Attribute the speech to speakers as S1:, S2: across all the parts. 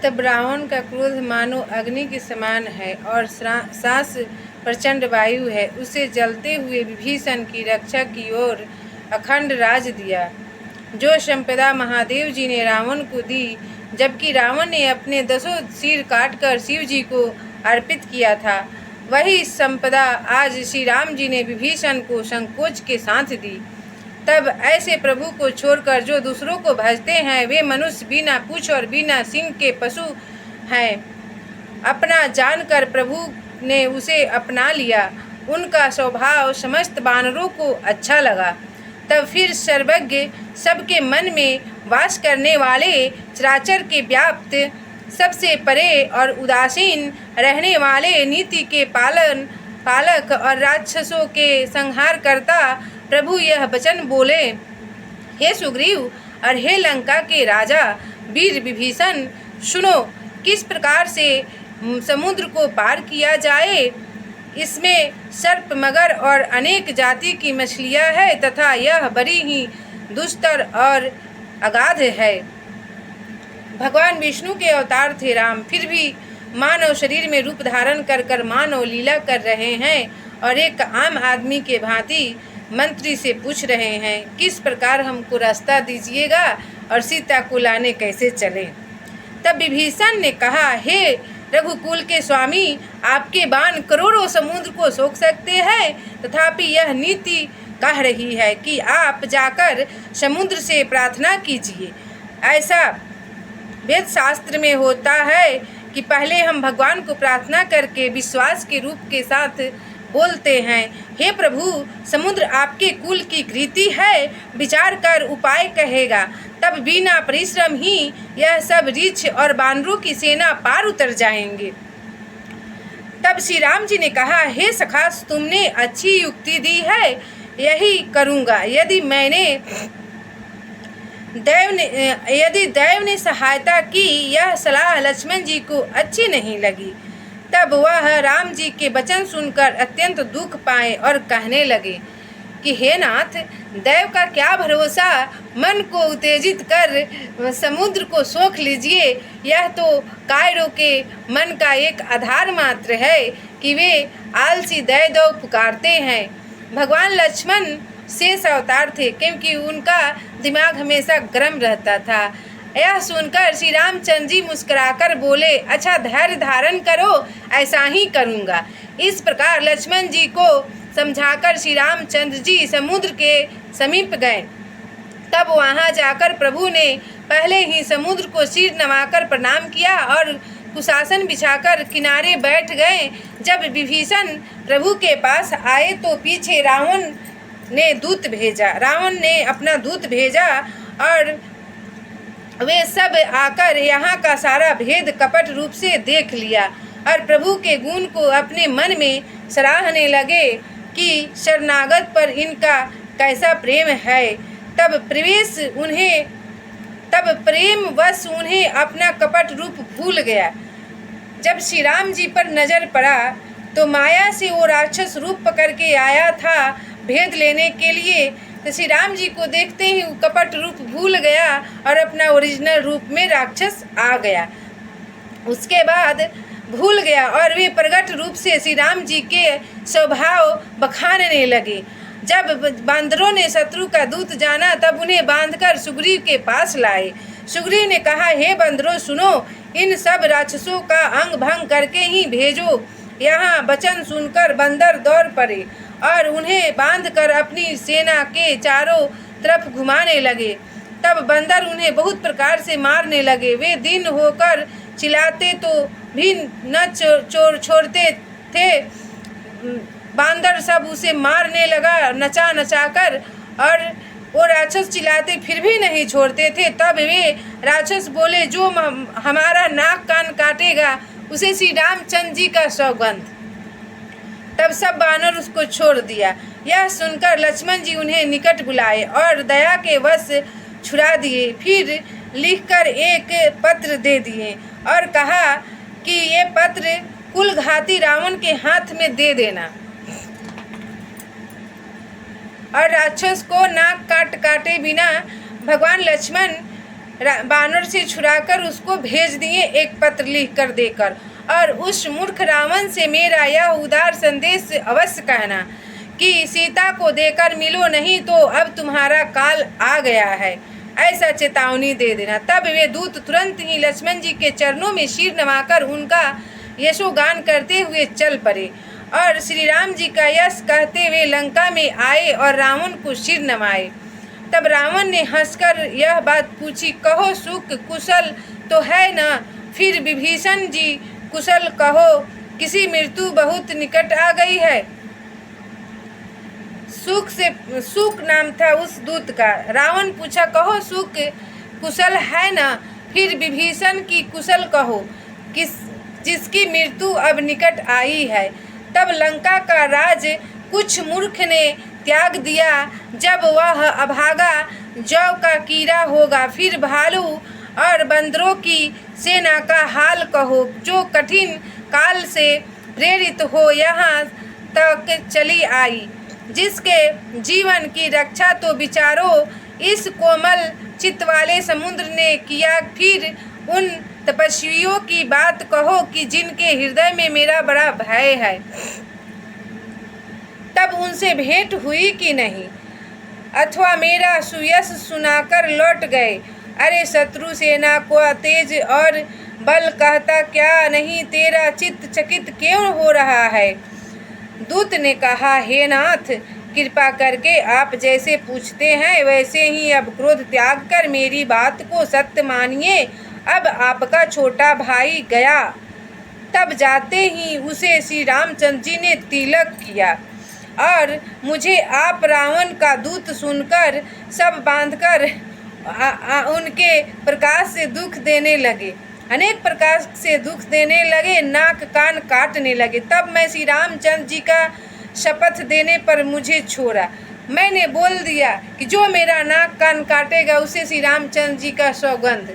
S1: तब रावण का क्रोध मानो अग्नि के समान है और सांस प्रचंड वायु है। उसे जलते हुए विभीषण की रक्षा की ओर अखंड राज दिया, जो संपदा महादेव जी ने रावण को दी, जबकि रावण ने अपने 10 सिर काटकर शिव जी को अर्पित किया था। वही संपदा आज श्री राम जी ने विभीषण को संकोच के साथ दी। तब ऐसे प्रभु को छोड़कर जो दूसरों को भजते हैं, वे मनुष्य बिना पूँछ और बिना सिंह के पशु हैं। अपना जानकर प्रभु ने उसे अपना लिया। उनका स्वभाव समस्त वानरों को अच्छा लगा। तब फिर सर्वज्ञ, सबके मन में वास करने वाले, चराचर के व्याप्त, सबसे परे और उदासीन रहने वाले, नीति के पालक और राक्षसों के संहार करता प्रभु यह वचन बोले, हे सुग्रीव और हे लंका के राजा वीर विभीषण, सुनो, किस प्रकार से समुद्र को पार किया जाए। इसमें सर्प, मगर और अनेक जाति की मछलियां है तथा यह बड़ी ही दुस्तर और अगाध है। भगवान विष्णु के अवतार थे राम, फिर भी मानव शरीर में रूप धारण कर कर मानव लीला कर रहे हैं और एक आम आदमी के भांति मंत्री से पूछ रहे हैं, किस प्रकार हमको रास्ता दीजिएगा और सीता को लाने कैसे चले। तब विभीषण ने कहा, हे रघुकुल के स्वामी, आपके बाण करोड़ों समुद्र को सोख सकते हैं, तथापि यह नीति कह रही है कि आप जाकर समुद्र से प्रार्थना कीजिए। ऐसा वेद शास्त्र में होता है कि पहले हम भगवान को प्रार्थना करके विश्वास के रूप के साथ बोलते हैं, हे प्रभु, समुद्र आपके कुल की कृति है, विचार कर उपाय कहेगा। तब बिना परिश्रम ही यह सब रीछ और बानरों की सेना पार उतर जाएंगे। तब श्री राम जी ने कहा, हे सखा, तुमने अच्छी युक्ति दी है, यही करूँगा। यदि दैव ने सहायता की, यह सलाह लक्ष्मण जी को अच्छी नहीं लगी। तब वह राम जी के वचन सुनकर अत्यंत दुख पाए और कहने लगे कि हे नाथ, दैव का क्या भरोसा, मन को उत्तेजित कर समुद्र को सोख लीजिए। यह तो कायरों के मन का एक आधार मात्र है कि वे आलसी दैव पुकारते हैं। भगवान लक्ष्मण शेष अवतार थे, क्योंकि उनका दिमाग हमेशा गर्म रहता था। यह सुनकर श्री रामचंद्र जी मुस्कुराकर बोले, अच्छा, धैर्य धारण करो, ऐसा ही करूँगा। इस प्रकार लक्ष्मण जी को समझाकर श्री रामचंद्र जी समुद्र के समीप गए। तब वहां जाकर प्रभु ने पहले ही समुद्र को सिर नवाकर प्रणाम किया और कुशासन बिछाकर किनारे बैठ गए। जब विभीषण प्रभु के पास आए तो पीछे रावण ने अपना दूत भेजा और वे सब आकर यहाँ का सारा भेद कपट रूप से देख लिया और प्रभु के गुण को अपने मन में सराहने लगे कि शरणागत पर इनका कैसा प्रेम है। तब प्रेमवश उन्हें अपना कपट रूप भूल गया। जब श्री राम जी पर नजर पड़ा तो माया से वो राक्षस रूप पकड़ के आया था भेद लेने के लिए। तो श्री राम जी को देखते ही वो कपट रूप भूल गया और अपना ओरिजिनल रूप में राक्षस आ गया। उसके बाद भूल गया और वे प्रगट रूप से श्री राम जी के स्वभाव बखानने लगे। जब बांदरों ने शत्रु का दूत जाना तब उन्हें बांधकर सुग्रीव के पास लाए। सुग्रीव ने कहा, हे बंदरों, सुनो, इन सब राक्षसों का अंग भंग करके ही भेजो। यहाँ वचन सुनकर बंदर दौड़ पड़े और उन्हें बांधकर अपनी सेना के चारों तरफ घुमाने लगे। तब बंदर उन्हें बहुत प्रकार से मारने लगे। वे दिन होकर चिल्लाते तो भी न छोड़ते थे। बांदर सब उसे मारने लगा नचा नचा कर, और वो राक्षस चिल्लाते फिर भी नहीं छोड़ते थे। तब वे राक्षस बोले, जो हमारा नाक कान काटेगा उसे श्री रामचंद्र जी का सौगंध। तब सब बानर उसको छोड़ दिया। यह सुनकर लक्ष्मण जी उन्हें निकट बुलाए और दया के वश छुड़ा दिए। फिर लिखकर एक पत्र दे दिए और कहा कि ये पत्र कुलघाती रावण के हाथ में दे देना और राक्षस को नाक काटे बिना भगवान लक्ष्मण बानर से छुड़ाकर उसको भेज दिए, एक पत्र लिख कर देकर, और उस मूर्ख रावण से मेरा यह उदार संदेश अवश्य कहना कि सीता को देकर मिलो, नहीं तो अब तुम्हारा काल आ गया है, ऐसा चेतावनी दे देना। तब वे दूत तुरंत ही लक्ष्मण जी के चरणों में सिर नवाकर उनका यशोगान करते हुए चल पड़े और श्री राम जी का यश कहते हुए लंका में आए और रावण को सिर नवाए। तब रावण ने हंसकर यह बात पूछी, कहो सुख कुशल तो है ना? फिर विभीषण जी कुशल कहो, किसी मृत्यु बहुत निकट आ गई है। सुख नाम था उस दूत का। रावण पूछा, कहो सुख कुशल है ना? फिर विभीषण की कुशल कहो, जिसकी मृत्यु अब निकट आई है। तब लंका का राज कुछ मूर्ख ने त्याग दिया, जब वह अभागा जौ का कीड़ा होगा। फिर भालू और बंदरों की सेना का हाल कहो, जो कठिन काल से प्रेरित हो यहाँ तक चली आई, जिसके जीवन की रक्षा तो विचारो इस कोमल चित्त वाले समुद्र ने किया। फिर उन तपस्वियों की बात कहो कि जिनके हृदय में मेरा बड़ा भय है। तब उनसे भेंट हुई कि नहीं, अथवा मेरा सुयश सुनाकर लौट गए। अरे शत्रु सेना को तेज और बल कहता क्या नहीं, तेरा चित्त चकित क्यों हो रहा है? दूत ने कहा, हे नाथ, कृपा करके आप जैसे पूछते हैं वैसे ही अब क्रोध त्याग कर मेरी बात को सत्य मानिए। अब आपका छोटा भाई गया, तब जाते ही उसे श्री रामचंद्र जी ने तिलक किया और मुझे आप रावण का दूत सुनकर सब बांधकर उनके प्रकाश से दुख देने लगे, अनेक प्रकार से दुख देने लगे, नाक कान काटने लगे। तब मैं श्री रामचंद्र जी का शपथ देने पर मुझे छोड़ा। मैंने बोल दिया कि जो मेरा नाक कान काटेगा उसे श्री रामचंद्र जी का सौगंध,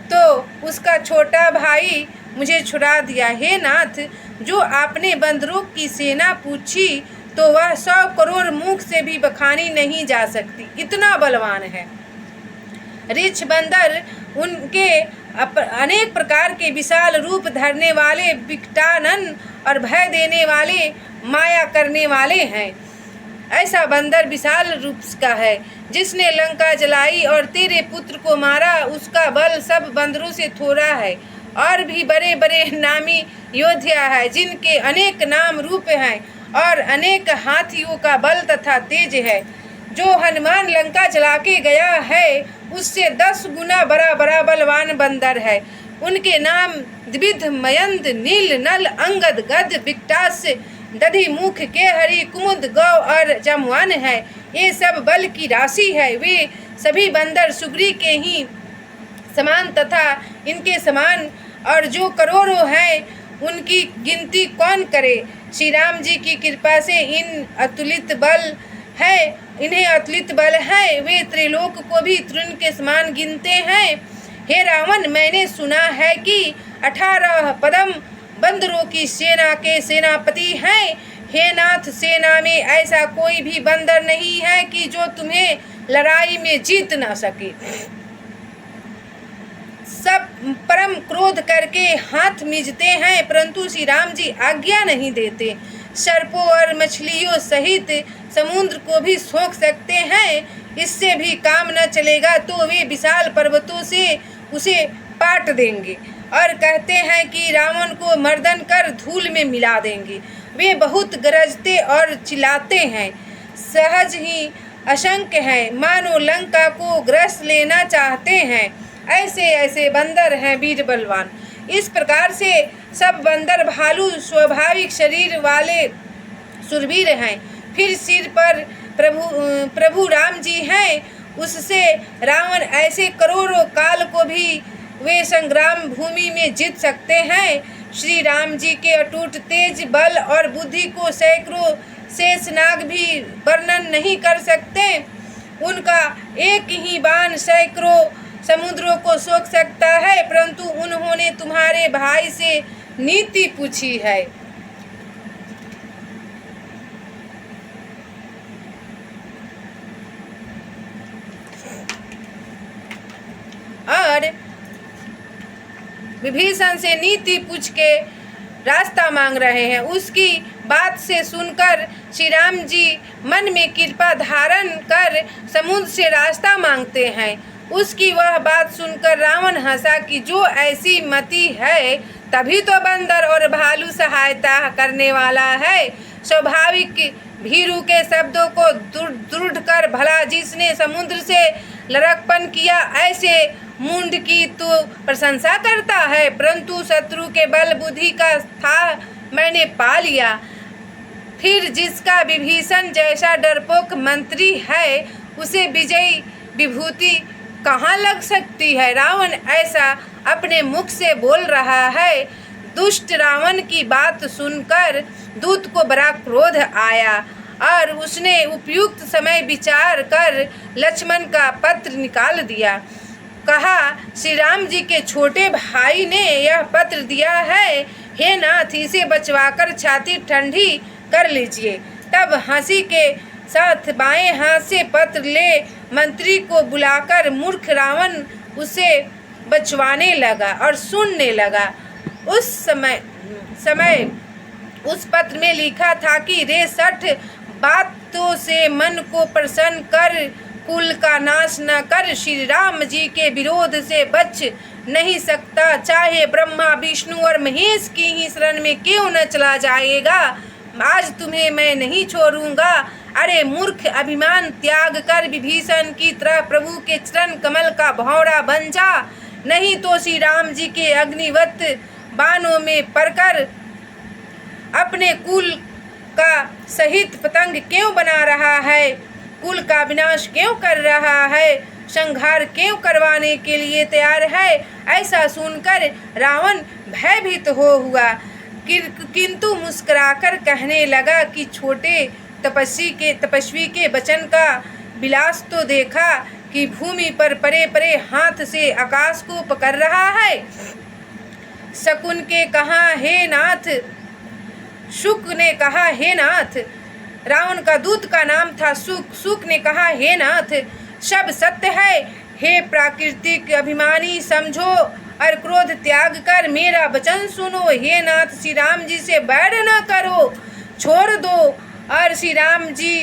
S1: तो उसका छोटा भाई मुझे छुड़ा दिया। हे नाथ, जो आपने बंदरों की सेना पूछी तो वह 100 करोड़ मुख से भी बखानी नहीं जा सकती, इतना बलवान है। रीछ बंदर उनके अनेक प्रकार के विशाल रूप धरने वाले, विकटानन और भय देने वाले, माया करने वाले हैं। ऐसा बंदर विशाल रूप का है, जिसने लंका जलाई और तेरे पुत्र को मारा, उसका बल सब बंदरों से थोड़ा है। और भी बड़े बड़े नामी योद्धा है, जिनके अनेक नाम रूप हैं और अनेक हाथियों का बल तथा तेज है। जो हनुमान लंका जला के गया है, उससे 10 गुना बड़ा बड़ा बलवान बंदर है। उनके नाम द्विविध, मयंद, नील, नल, अंगद, गद, विकटास, दधि मुख, केहरी, कुमुद, गौ और जमवान है। ये सब बल की राशि है। वे सभी बंदर सुग्री के ही समान तथा इनके समान और जो करोड़ों हैं, उनकी गिनती कौन करे। श्री राम जी की कृपा से इन्हें अतुलित बल है। वे त्रिलोक को भी तृण के समान गिनते हैं। हे रावण, मैंने सुना है कि 18 पदम बंदरों की सेना के सेनापति हैं। हे नाथ, सेना में ऐसा कोई भी बंदर नहीं है कि जो तुम्हें लड़ाई में जीत न सके। सब परम क्रोध करके हाथ मिजते हैं, परंतु श्री राम जी आज्ञा नहीं देते। सर्पों और मछलियों सहित समुद्र को भी सोख सकते हैं। इससे भी काम न चलेगा तो वे विशाल पर्वतों से उसे पाट देंगे और कहते हैं कि रावण को मर्दन कर धूल में मिला देंगे। वे बहुत गरजते और चिल्लाते हैं, सहज ही असंख्य हैं, मानो लंका को ग्रस लेना चाहते हैं। ऐसे ऐसे बंदर हैं वीर बलवान। इस प्रकार से सब बंदर भालू स्वाभाविक शरीर वाले सुरवीर हैं। फिर सिर पर प्रभु राम जी हैं, उससे रावण ऐसे करोड़ों काल को भी वे संग्राम भूमि में जीत सकते हैं। श्री राम जी के अटूट तेज, बल और बुद्धि को सैकड़ों शेषनाग भी वर्णन नहीं कर सकते। उनका एक ही बाण सैकड़ों समुद्रों को सोख सकता है, परंतु उन्होंने तुम्हारे भाई से नीति पूछी है। और विभीषण से नीति पूछ के रास्ता मांग रहे हैं। उसकी बात से सुनकर श्री राम जी मन में कृपा धारण कर समुद्र से रास्ता मांगते हैं। उसकी वह बात सुनकर रावण हंसा कि जो ऐसी मति है तभी तो बंदर और भालू सहायता करने वाला है। स्वाभाविक भीरू के शब्दों को दृढ़ कर भला जिसने समुद्र से लड़कपन किया ऐसे मूंड की तो प्रशंसा करता है, परंतु शत्रु के बल बुद्धि का था मैंने पा लिया। फिर जिसका विभीषण जैसा डरपोक मंत्री है उसे विजयी विभूति कहाँ लग सकती है। रावण ऐसा अपने मुख से बोल रहा है। दुष्ट रावण की बात सुनकर दूत को बड़ा क्रोध आया और उसने उपयुक्त समय विचार कर लक्ष्मण का पत्र निकाल दिया। कहा, श्री राम जी के छोटे भाई ने यह पत्र दिया है, हे नाथ इसे बचवाकर छाती ठंडी कर लीजिए। तब हंसी के साथ बाएं हाथ से पत्र ले मंत्री को बुलाकर मूर्ख रावण उसे बचवाने लगा और सुनने लगा। उस समय उस पत्र में लिखा था कि रे सठ बातों से मन को प्रसन्न कर, कुल का नाश न कर, श्री राम जी के विरोध से बच नहीं सकता, चाहे ब्रह्मा विष्णु और महेश की ही शरण में क्यों न चला जाएगा। आज तुम्हें मैं नहीं छोड़ूंगा। अरे मूर्ख, अभिमान त्याग कर विभीषण की तरह प्रभु के चरण कमल का भौरा बन जा, नहीं तो श्री राम जी के अग्निवत बाणों में पड़कर अपने कुल का सहित पतंग क्यों बना रहा है, कुल का विनाश क्यों कर रहा है, संहार क्यों करवाने के लिए तैयार है। ऐसा सुनकर रावण भयभीत हुआ, किंतु मुस्कुराकर कहने लगा कि छोटे तपस्वी के वचन का विलास तो देखा कि भूमि पर परे परे हाथ से आकाश को पकड़ रहा है। शकुन के कहा, हे नाथ, शुक ने कहा, हे नाथ, रावण का दूत का नाम था शुक। शुक ने कहा, हे नाथ, सब सत्य है। हे प्राकृतिक अभिमानी, समझो और क्रोध त्याग कर मेरा वचन सुनो। हे नाथ, श्री राम जी से बैर न करो, छोड़ दो। और श्री राम जी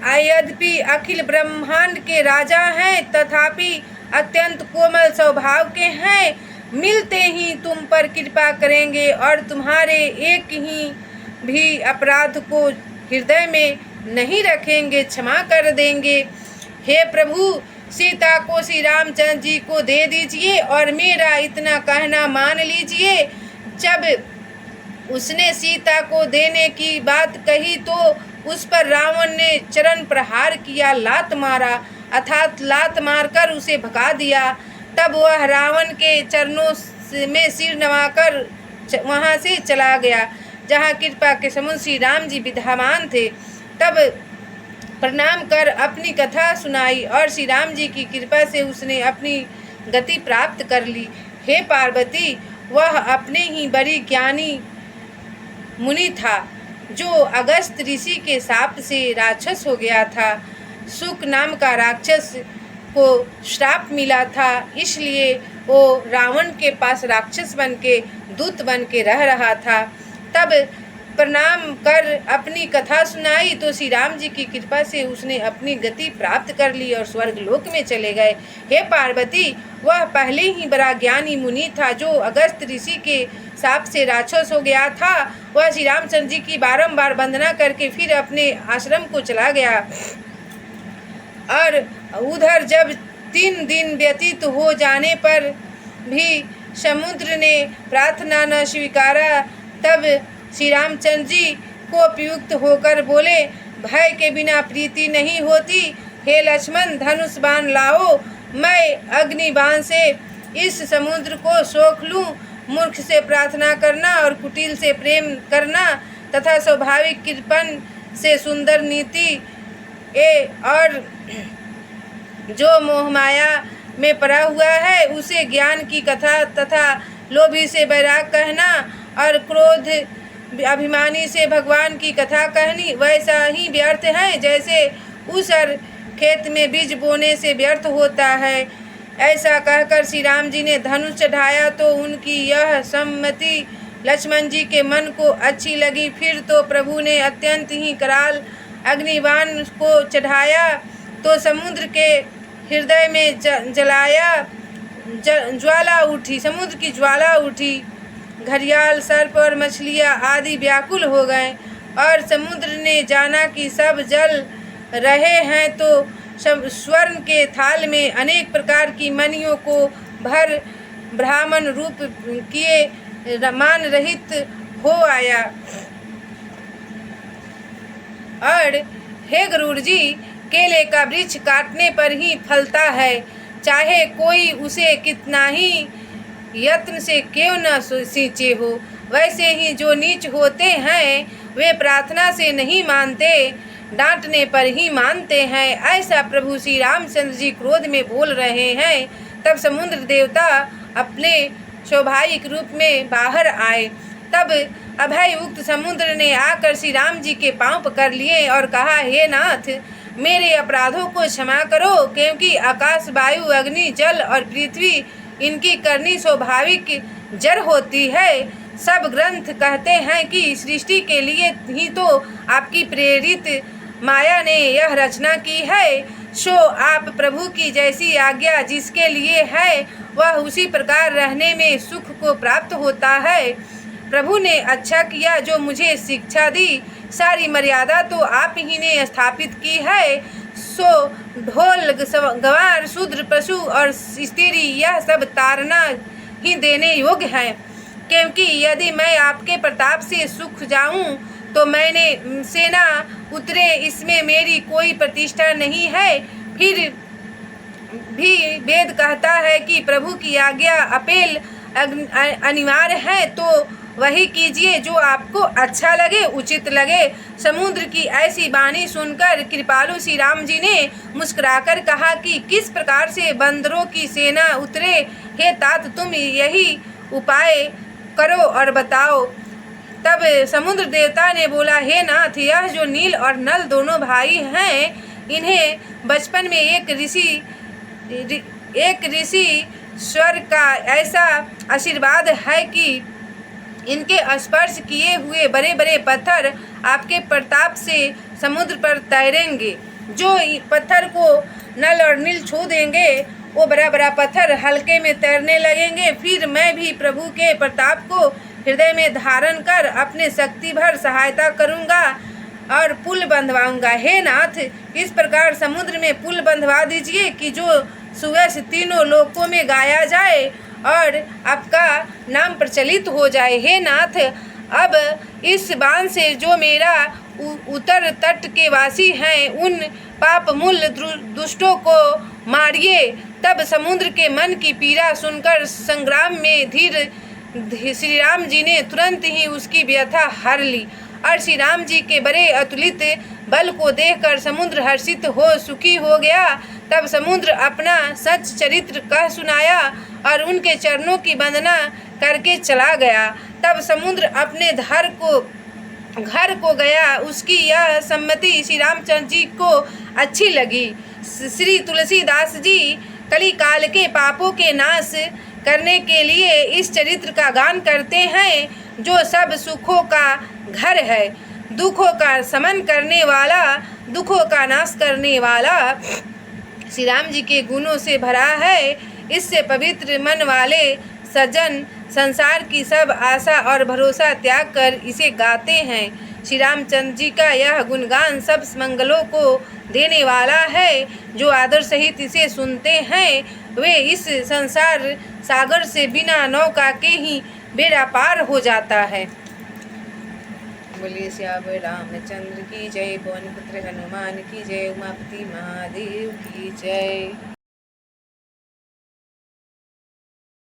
S1: यद्यपि अखिल ब्रह्मांड के राजा हैं तथापि अत्यंत कोमल स्वभाव के हैं। मिलते ही तुम पर कृपा करेंगे और तुम्हारे एक ही भी अपराध को हृदय में नहीं रखेंगे, क्षमा कर देंगे। हे प्रभु, सीता को श्री रामचंद्र जी को दे दीजिए और मेरा इतना कहना मान लीजिए। जब उसने सीता को देने की बात कही तो उस पर रावण ने चरण प्रहार किया, लात मारा, अर्थात लात मारकर उसे भगा दिया। तब वह रावण के चरणों में सिर नवाकर वहाँ से चला गया जहाँ कृपा के समुद्र श्री राम जी विद्यमान थे। तब प्रणाम कर अपनी कथा सुनाई और श्री राम जी की कृपा से उसने अपनी गति प्राप्त कर ली। हे पार्वती, वह अपने ही बड़ी ज्ञानी मुनि था जो अगस्त ऋषि के शाप से राक्षस हो गया था। शुक नाम का राक्षस को श्राप मिला था, इसलिए वो रावण के पास राक्षस बन के दूत बन के रह रहा था। तब प्रणाम कर अपनी कथा सुनाई तो श्री राम जी की कृपा से उसने अपनी गति प्राप्त कर ली और स्वर्ग लोक में चले गए। हे पार्वती, वह पहले ही बड़ा ज्ञानी मुनि था जो अगस्त ऋषि के शाप से राक्षस हो गया था। वह श्री रामचंद्र जी की बारंबार वंदना करके फिर अपने आश्रम को चला गया और उधर जब 3 दिन व्यतीत हो जाने पर भी समुद्र ने प्रार्थना न स्वीकारा तब श्री रामचंद्र जी को उपयुक्त होकर बोले, भय के बिना प्रीति नहीं होती। हे लक्ष्मण, धनुष बाण लाओ, मैं अग्नि बाण से इस समुद्र को सोख लूँ। मूर्ख से प्रार्थना करना और कुटिल से प्रेम करना तथा स्वाभाविक कृपण से सुंदर नीति और जो मोहमाया में पड़ा हुआ है उसे ज्ञान की कथा तथा लोभी से बैराग कहना और क्रोध अभिमानी से भगवान की कथा कहनी वैसा ही व्यर्थ है जैसे उस खेत में बीज बोने से व्यर्थ होता है। ऐसा कहकर श्री राम जी ने धनुष चढ़ाया तो उनकी यह सम्मति लक्ष्मण जी के मन को अच्छी लगी। फिर तो प्रभु ने अत्यंत ही कराल अग्निबाण को चढ़ाया तो समुद्र के हृदय में ज्वाला उठी, समुद्र की ज्वाला उठी। घड़ियाल, सर्प और मछलियाँ आदि व्याकुल हो गए और समुद्र ने जाना कि सब जल रहे हैं तो स्वर्ण के थाल में अनेक प्रकार की मणियों को भर ब्राह्मण रूप किए मान रहित हो आया। और हे गरुड़ जी, केले का वृक्ष काटने पर ही फलता है, चाहे कोई उसे कितना ही यत्न से क्यों न सींचे हो। वैसे ही जो नीच होते हैं वे प्रार्थना से नहीं मानते, डांटने पर ही मानते हैं। ऐसा प्रभु श्री रामचंद्र जी क्रोध में बोल रहे हैं। तब समुद्र देवता अपने स्वाभाविक रूप में बाहर आए। तब अभय उक्त समुद्र ने आकर श्री राम जी के पांव पकड़ लिए और कहा, हे नाथ, मेरे अपराधों को क्षमा करो, क्योंकि आकाश, वायु, अग्नि, जल और पृथ्वी इनकी करनी स्वाभाविक जड़ होती है। सब ग्रंथ कहते हैं कि सृष्टि के लिए ही तो आपकी प्रेरित माया ने यह रचना की है। सो आप प्रभु की जैसी आज्ञा जिसके लिए है वह उसी प्रकार रहने में सुख को प्राप्त होता है। प्रभु ने अच्छा किया जो मुझे शिक्षा दी। सारी मर्यादा तो आप ही ने स्थापित की है। सो ढोल, गंवार, शूद्र, पशु और स्त्री यह सब तारना ही देने योग्य है, क्योंकि यदि मैं आपके प्रताप से सुख जाऊं तो मैंने सेना उतरे, इसमें मेरी कोई प्रतिष्ठा नहीं है। फिर भी वेद कहता है कि प्रभु की आज्ञा अपेल अनिवार्य है, तो वही कीजिए जो आपको अच्छा लगे, उचित लगे। समुद्र की ऐसी वाणी सुनकर कृपालु श्री राम जी ने मुस्कुराकर कहा कि किस प्रकार से बंदरों की सेना उतरे। हे तात, तुम यही उपाय करो और बताओ। तब समुद्र देवता ने बोला, हे नाथ, यह जो नील और नल दोनों भाई हैं, इन्हें बचपन में एक ऋषि स्वर का ऐसा आशीर्वाद है कि इनके स्पर्श किए हुए बड़े बड़े पत्थर आपके प्रताप से समुद्र पर तैरेंगे। जो पत्थर को नल और नील छू देंगे वो बड़ा बड़ा पत्थर हल्के में तैरने लगेंगे। फिर मैं भी प्रभु के प्रताप को हृदय में धारण कर अपने शक्ति भर सहायता करूंगा और पुल बंधवाऊंगा। हे नाथ, इस प्रकार समुद्र में पुल बंधवा दीजिए कि जो सुयश तीनों लोकों में गाया जाए और आपका नाम प्रचलित हो जाए। हे नाथ, अब इस बाण से जो मेरा उत्तर तट के वासी हैं उन पाप मूल दुष्टों को मारिए। तब समुद्र के मन की पीड़ा सुनकर संग्राम में धीर श्री राम जी ने तुरंत ही उसकी व्यथा हर ली और श्री राम जी के बड़े अतुलित बल को देखकर समुद्र हर्षित हो सुखी हो गया। तब समुद्र अपना सच चरित्र कह सुनाया और उनके चरणों की वंदना करके चला गया। तब समुद्र अपने घर को गया। उसकी यह सम्मति श्री रामचंद्र जी को अच्छी लगी। श्री तुलसीदास जी कली काल के पापों के नाश करने के लिए इस चरित्र का गान करते हैं, जो सब सुखों का घर है, दुखों का शमन करने वाला, दुखों का नाश करने वाला श्री राम जी के गुणों से भरा है। इससे पवित्र मन वाले सज्जन संसार की सब आशा और भरोसा त्याग कर इसे गाते हैं। श्री रामचंद्र जी का यह गुणगान सब मंगलों को देने वाला है। जो आदर सहित इसे सुनते हैं वे इस संसार सागर से बिना नौका के ही बेड़ा पार हो जाता है। बोलिए श्याम रामचंद्र की जय, पवन पुत्र हनुमान की जय, उमापति महादेव की जय।